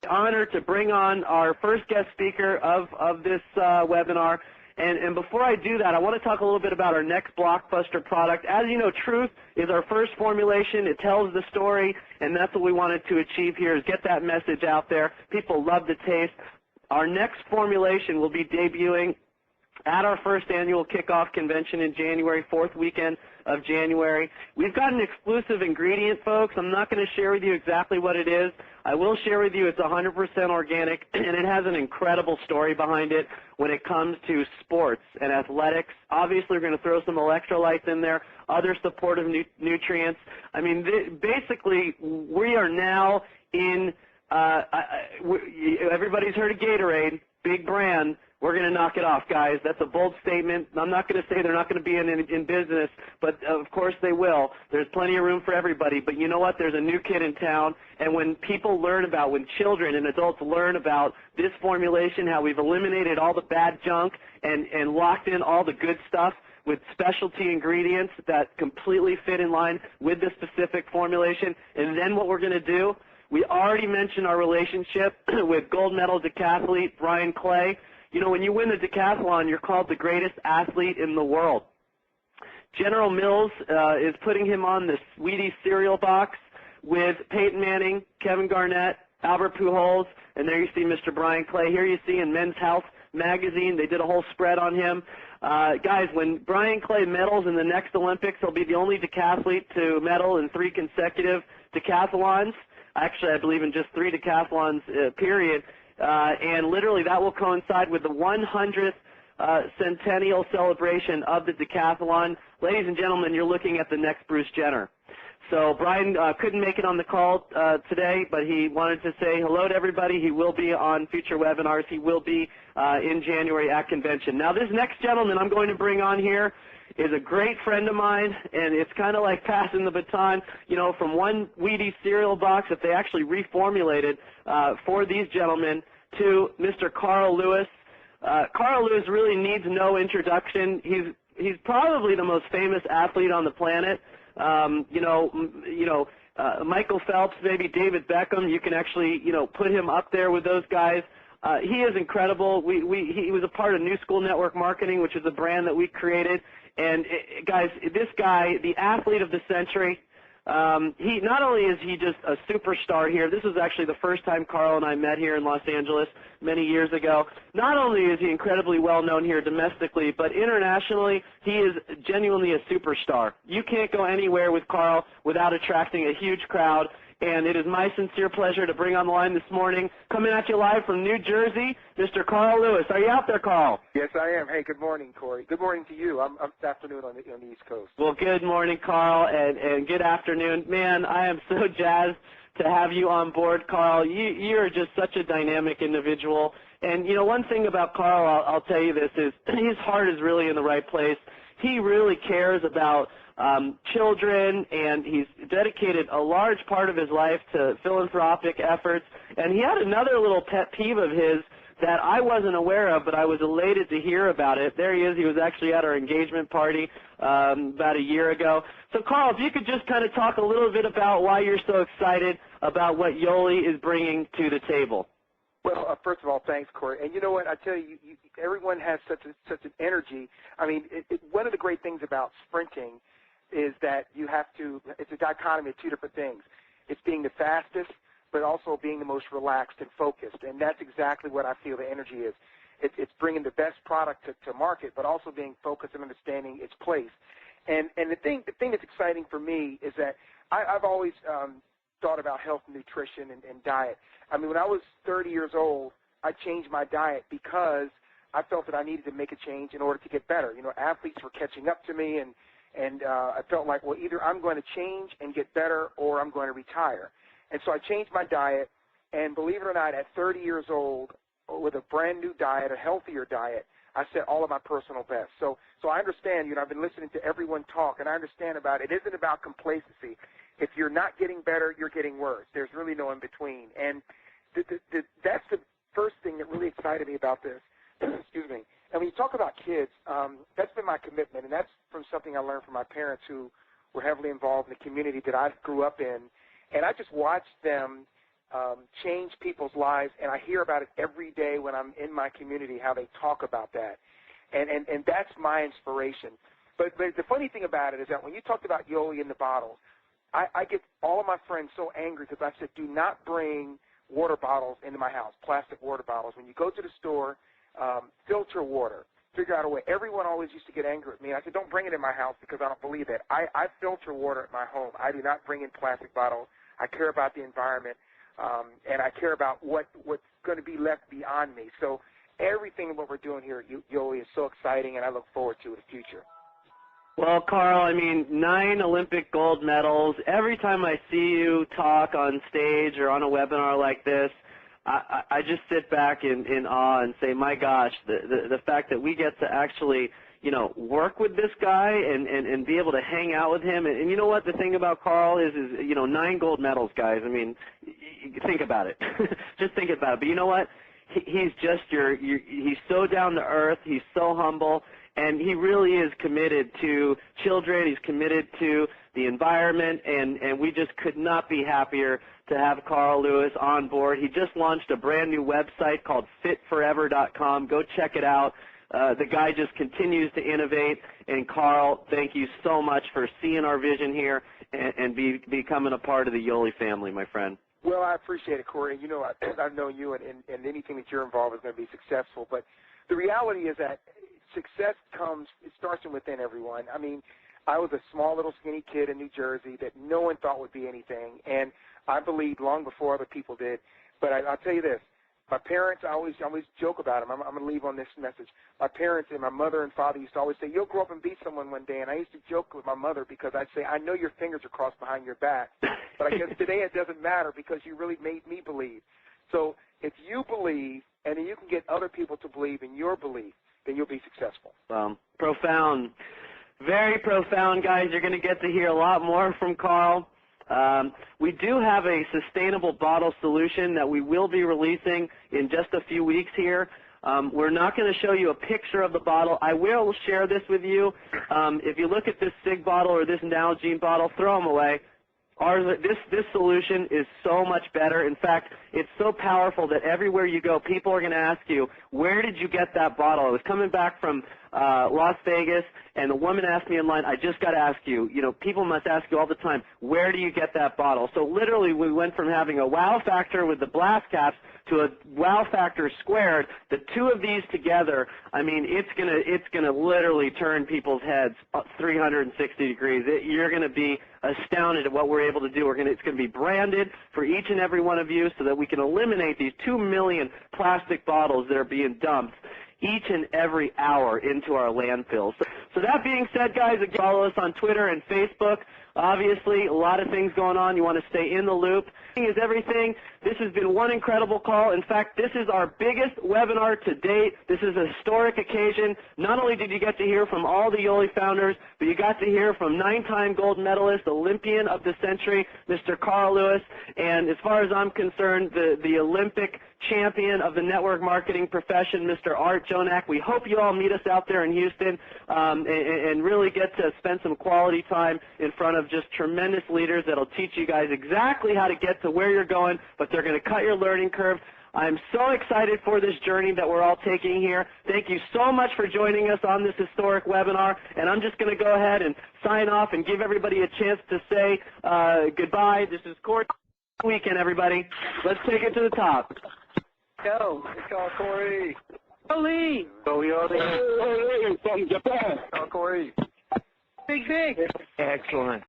honor to bring on our first guest speaker of this webinar. And before I do that, I want to talk a little bit about our next blockbuster product. As you know, Truth is our first formulation. It tells the story, and that's what we wanted to achieve here, is get that message out there. People love the taste. Our next formulation will be debuting at our first annual kickoff convention in January, fourth weekend of January. We've got an exclusive ingredient, folks. I'm not going to share with you exactly what it is. I will share with you it's 100% organic, and it has an incredible story behind it when it comes to sports and athletics. Obviously, we're going to throw some electrolytes in there, other supportive nutrients. I mean, basically, we are now in everybody's heard of Gatorade, big brand. We're going to knock it off, guys. That's a bold statement. I'm not going to say they're not going to be in business, but of course they will. There's plenty of room for everybody. But you know what? There's a new kid in town, and when people learn about, when children and adults learn about this formulation, how we've eliminated all the bad junk and locked in all the good stuff with specialty ingredients that completely fit in line with the specific formulation, and then what we're going to do, we already mentioned our relationship with gold medal decathlete Brian Clay. You know, when you win the decathlon, you're called the greatest athlete in the world. General Mills is putting him on the Wheaties cereal box with Peyton Manning, Kevin Garnett, Albert Pujols, and there you see Mr. Brian Clay. Here you see in Men's Health magazine, they did a whole spread on him. Guys, when Brian Clay medals in the next Olympics, he'll be the only decathlete to medal in 3 consecutive decathlons. Actually, I believe in just 3 decathlons, period. And literally that will coincide with the 100th centennial celebration of the decathlon. Ladies and gentlemen, you're looking at the next Bruce Jenner. So Brian couldn't make it on the call today, but he wanted to say hello to everybody. He will be on future webinars. He will be in January at convention. Now, this next gentleman I'm going to bring on here is a great friend of mine, and it's kind of like passing the baton, you know, from one Wheaties cereal box that they actually reformulated for these gentlemen to Mr. Carl Lewis. Carl Lewis really needs no introduction. He's probably the most famous athlete on the planet. Michael Phelps, maybe David Beckham. You can actually, put him up there with those guys. He is incredible. He was a part of New School Network Marketing, which is a brand that we created. And guys, this guy, the athlete of the century, he not only is he just a superstar here. This was actually the first time Carl and I met here in Los Angeles many years ago. Not only is he incredibly well known here domestically, but internationally, he is genuinely a superstar. You can't go anywhere with Carl without attracting a huge crowd. And it is my sincere pleasure to bring on the line this morning, coming at you live from New Jersey, Mr. Carl Lewis. Are you out there, Carl? Yes, I am. Hey, good morning, Corey. Good morning to you. I'm this afternoon on the East Coast. Well, good morning, Carl, and good afternoon. Man, I am so jazzed to have you on board, Carl. You're just such a dynamic individual. And, one thing about Carl, I'll tell you this, is his heart is really in the right place. He really cares about children, and he's dedicated a large part of his life to philanthropic efforts. And he had another little pet peeve of his that I wasn't aware of, but I was elated to hear about it. There he is. He was actually at our engagement party about a year ago. So, Carl, if you could just kind of talk a little bit about why you're so excited about what Yoli is bringing to the table. Well, first of all, thanks, Corey. And you know what? I tell you, everyone has such an energy. I mean, one of the great things about sprinting is that it's a dichotomy of 2 different things. It's being the fastest, but also being the most relaxed and focused. And that's exactly what I feel the energy is. It's bringing the best product to market, but also being focused and understanding its place. And the thing that's exciting for me is that I've always thought about health and nutrition and diet. I mean, when I was 30 years old, I changed my diet because I felt that I needed to make a change in order to get better. Athletes were catching up to me, and I felt like, well, either I'm going to change and get better or I'm going to retire. And so I changed my diet, and believe it or not, at 30 years old, with a brand new diet, a healthier diet, I set all of my personal bests. So I understand, I've been listening to everyone talk, and I understand about it isn't about complacency. If you're not getting better, you're getting worse. There's really no in between. And that's the first thing that really excited me about this. Excuse me. And when you talk about kids, that's been my commitment, and that's from something I learned from my parents who were heavily involved in the community that I grew up in. And I just watched them change people's lives, and I hear about it every day when I'm in my community, how they talk about that. And that's my inspiration. But the funny thing about it is that when you talked about Yoli in the bottles, I get all of my friends so angry because I said, do not bring water bottles into my house, plastic water bottles. When you go to the store, filter water. Figure out a way. Everyone always used to get angry at me. I said, don't bring it in my house because I don't believe that. I filter water at my home. I do not bring in plastic bottles. I care about the environment, and I care about what's going to be left beyond me. So everything what we're doing here at Yoli is so exciting, and I look forward to the future. Well, Carl, I mean, 9 Olympic gold medals. Every time I see you talk on stage or on a webinar like this, I just sit back in awe and say, my gosh, the fact that we get to actually, you know, work with this guy and be able to hang out with him. And you know what the thing about Carl is, you know, 9 gold medals, guys. I mean, think about it. Just think about it. But you know what? He's just he's so down to earth. He's so humble. And he really is committed to children. He's committed to the environment, and we just could not be happier to have Carl Lewis on board. He just launched a brand new website called fitforever.com. Go check it out. The guy just continues to innovate. And Carl, thank you so much for seeing our vision here and becoming a part of the Yoli family, my friend. Well, I appreciate it, Corey. You know, I've known you, and anything that you're involved with is going to be successful. But the reality is that success it starts from within everyone. I mean, I was a small little skinny kid in New Jersey that no one thought would be anything, and I believed long before other people did. But I'll tell you this, my parents, I always joke about them. I'm going to leave on this message. My parents and my mother and father used to always say, you'll grow up and be someone one day, and I used to joke with my mother because I'd say, I know your fingers are crossed behind your back, but I guess today it doesn't matter because you really made me believe. So if you believe, and then you can get other people to believe in your belief, then you'll be successful. Profound. Very profound, guys. You're going to get to hear a lot more from Carl. We do have a sustainable bottle solution that we will be releasing in just a few weeks here. We're not going to show you a picture of the bottle. I will share this with you. If you look at this SIG bottle or this Nalgene bottle, throw them away. This solution is so much better. In fact, it's so powerful that everywhere you go, people are going to ask you, where did you get that bottle? I was coming back from Las Vegas, and the woman asked me in line, I just got to ask you, you know, people must ask you all the time, where do you get that bottle? So literally we went from having a wow factor with the blast caps to a wow factor squared. The two of these together, I mean, it's gonna literally turn people's heads 360 degrees. You're going to be astounded at what we're able to do. It's going to be branded for each and every one of you so that we can eliminate these 2 million plastic bottles that are being dumped each and every hour into our landfills. So that being said, guys, follow us on Twitter and Facebook. Obviously, a lot of things going on. You want to stay in the loop. Is everything. This has been one incredible call. In fact, this is our biggest webinar to date. This is a historic occasion. Not only did you get to hear from all the Yoli founders, but you got to hear from 9-time gold medalist, Olympian of the century, Mr. Carl Lewis, and as far as I'm concerned, the Olympic champion of the network marketing profession, Mr. Art Jonak. We hope you all meet us out there in Houston and really get to spend some quality time in front of just tremendous leaders that will teach you guys exactly how to get to where you're going, but they're going to cut your learning curve. I'm so excited for this journey that we're all taking here. Thank you so much for joining us on this historic webinar, and I'm just going to go ahead and sign off and give everybody a chance to say goodbye. This is Corey. Weekend, everybody. Let's take it to the top. Go. Call Corey. Yoli. Go Yoli. From Japan. Call Corey. Big. Excellent.